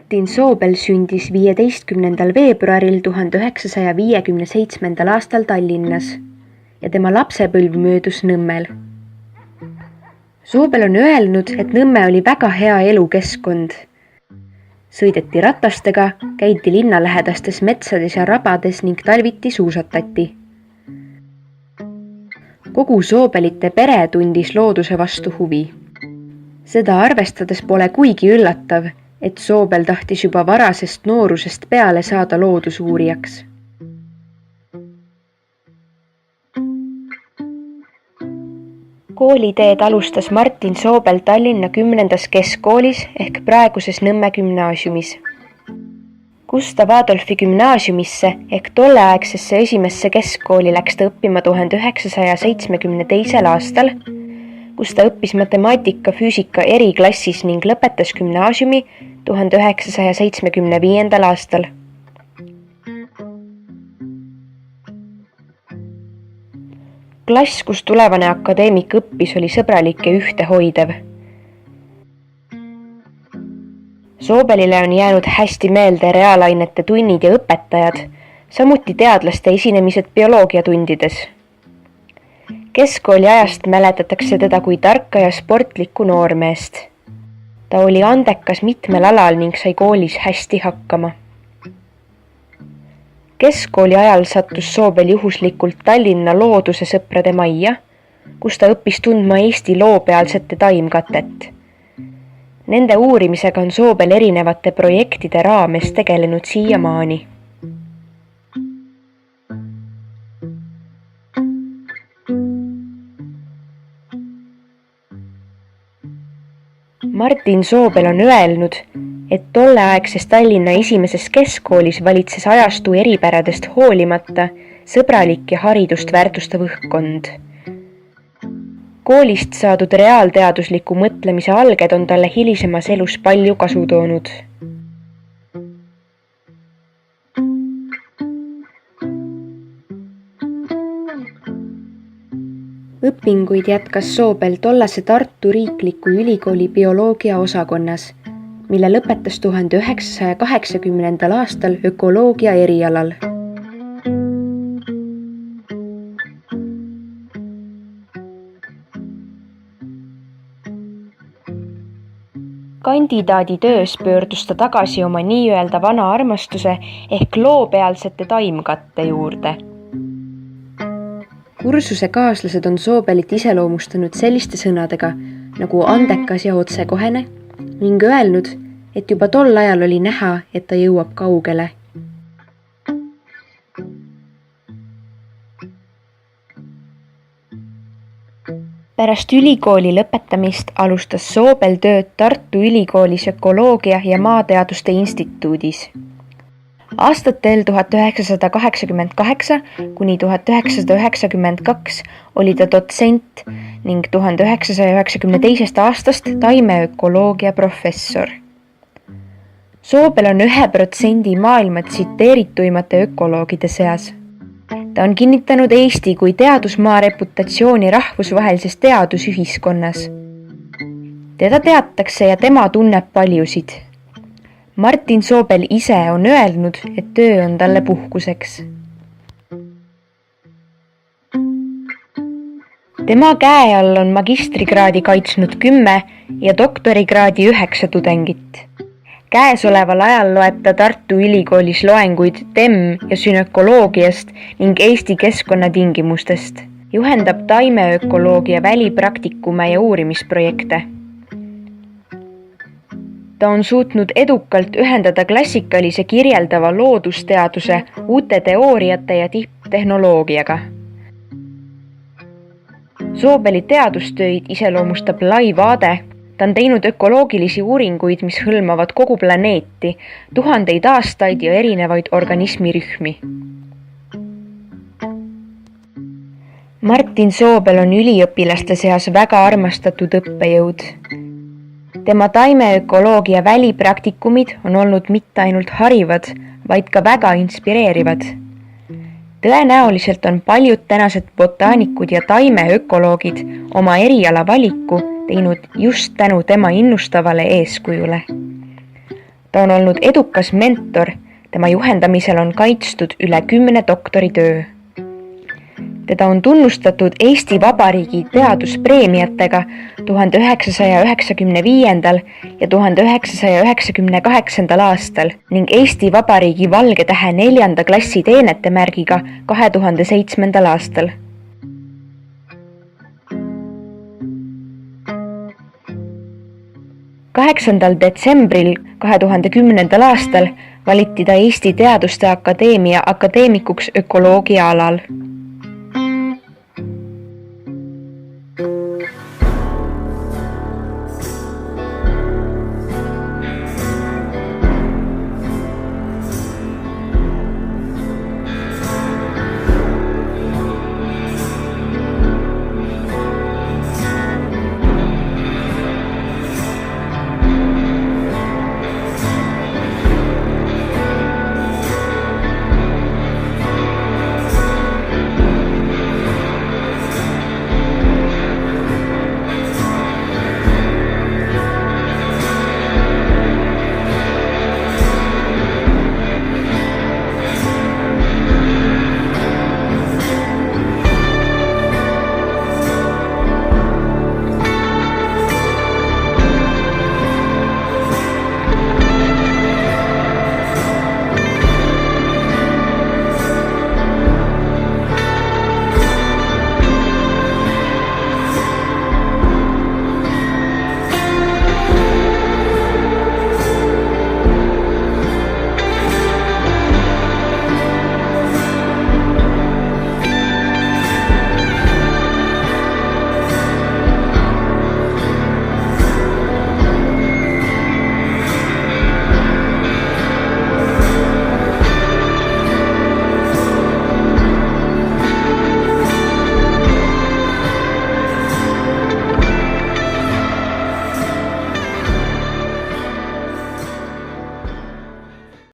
Martin Soobel sündis 15. veebruaril 1957. aastal Tallinnas ja tema lapsepõlv möödus Nõmmel. Soobel on öelnud, et Nõmme oli väga hea elukeskkond. Sõideti ratastega, käidi linnalähedastes metsades ja rabades ning talviti suusatati. Kogu Soobelite pere tundis looduse vastu huvi. Seda arvestades pole kuigi üllatav, et Soobel tahtis juba varasest noorusest peale saada loodusuurijaks. Kooliteed alustas Martin Soobel Tallinna 10. keskkoolis ehk praeguses Nõmme gümnaasiumis. Gustav Adolfi gümnaasiumisse ehk tolleaegsesse esimesse keskkooli läks ta õppima 1972. aastal, kus ta õppis matemaatika füüsika eriklassis ning lõpetas gümnaasiumi 1975. aastal. Klass, kus tulevane akadeemik õppis, oli sõbralik ja ühtehoidev. Soobelile on jäänud hästi meelde reaalainete tunnid ja õpetajad, samuti teadlaste esinemised bioloogiatundides. Keskkooli ajast mäletatakse teda kui tarka ja sportlikku noormeest. Ta oli andekas mitmel alal ning sai koolis hästi hakkama. Keskkooli ajal sattus Soobel juhuslikult Tallinna looduse sõprade majja, kus ta õppis tundma Eesti loopealsete taimkatet. Nende uurimisega on Soobel erinevate projektide raames tegelenud siiamaani. Martin Soobel on öelnud, et tolleaegses Tallinna esimeses keskkoolis valitses ajastu eripäradest hoolimata sõbralik ja haridust väärtustav õhkkond. Koolist saadud reaalteadusliku mõtlemise alged on talle hilisemas elus palju kasu toonud. Õpinguid jätkas Soobel tollase Tartu Riikliku Ülikooli bioloogia osakonnas, mille lõpetas 1980. aastal ökoloogia erialal. Kandidaaditöös pöördus ta tagasi oma nii-öelda vana armastuse ehk loopealsete taimkatte juurde. Kursuse kaaslased on Soobelit iseloomustanud selliste sõnadega nagu andekas ja otsekohene ning öelnud, et juba tol ajal oli näha, et ta jõuab kaugele. Pärast ülikooli lõpetamist alustas Soobel tööd Tartu Ülikoolis ökoloogia ja maateaduste instituudis. Aastatel 1988 kuni 1992 oli ta dotsent ning 1992. aastast taimeökoloogia professor. Soobel on 1% maailma tsiteerituimate ökoloogide seas. Ta on kinnitanud Eesti kui teadusmaa reputatsiooni rahvusvahelises teadusühiskonnas. Teda teatakse ja tema tunneb paljusid. Martin Soobel ise on öelnud, et töö on talle puhkuseks. Tema käe all on magistrikraadi kaitsnud 10 ja doktorikraadi 9 tudengit. Käesoleval ajal loeb ta Tartu Ülikoolis loenguid TEM- ja sünökoloogiast ning Eesti keskkonnatingimustest. Juhendab taimeökoloogia välipraktikume ja uurimisprojekte. Ta on suutnud edukalt ühendada klassikalise kirjeldava loodusteaduse uute teooriate ja tipptehnoloogiaga. Soobeli teadustöid iseloomustab lai vaade. Ta on teinud ökoloogilisi uuringuid, mis hõlmavad kogu planeeti, tuhandeid aastaid ja erinevaid organismirühmi. Martin Soobel on üliõpilaste seas väga armastatud õppejõud. Tema taimeökoloogia välipraktikumid on olnud mitte ainult harivad, vaid ka väga inspireerivad. Tõenäoliselt on paljud tänased botaanikud ja taimeökoloogid oma eriala valiku teinud just tänu tema innustavale eeskujule. Ta on olnud edukas mentor, tema juhendamisel on kaitstud üle 10 doktoritöö. Teda on tunnustatud Eesti Vabariigi teaduspreemiatega 1995. ja 1998. aastal ning Eesti Vabariigi Valge Tähe 4. klassi teenetemärgiga 2007. aastal. Detsembril 2010. aastal valiti ta Eesti Teaduste Akadeemia akadeemikuks ökoloogia alal.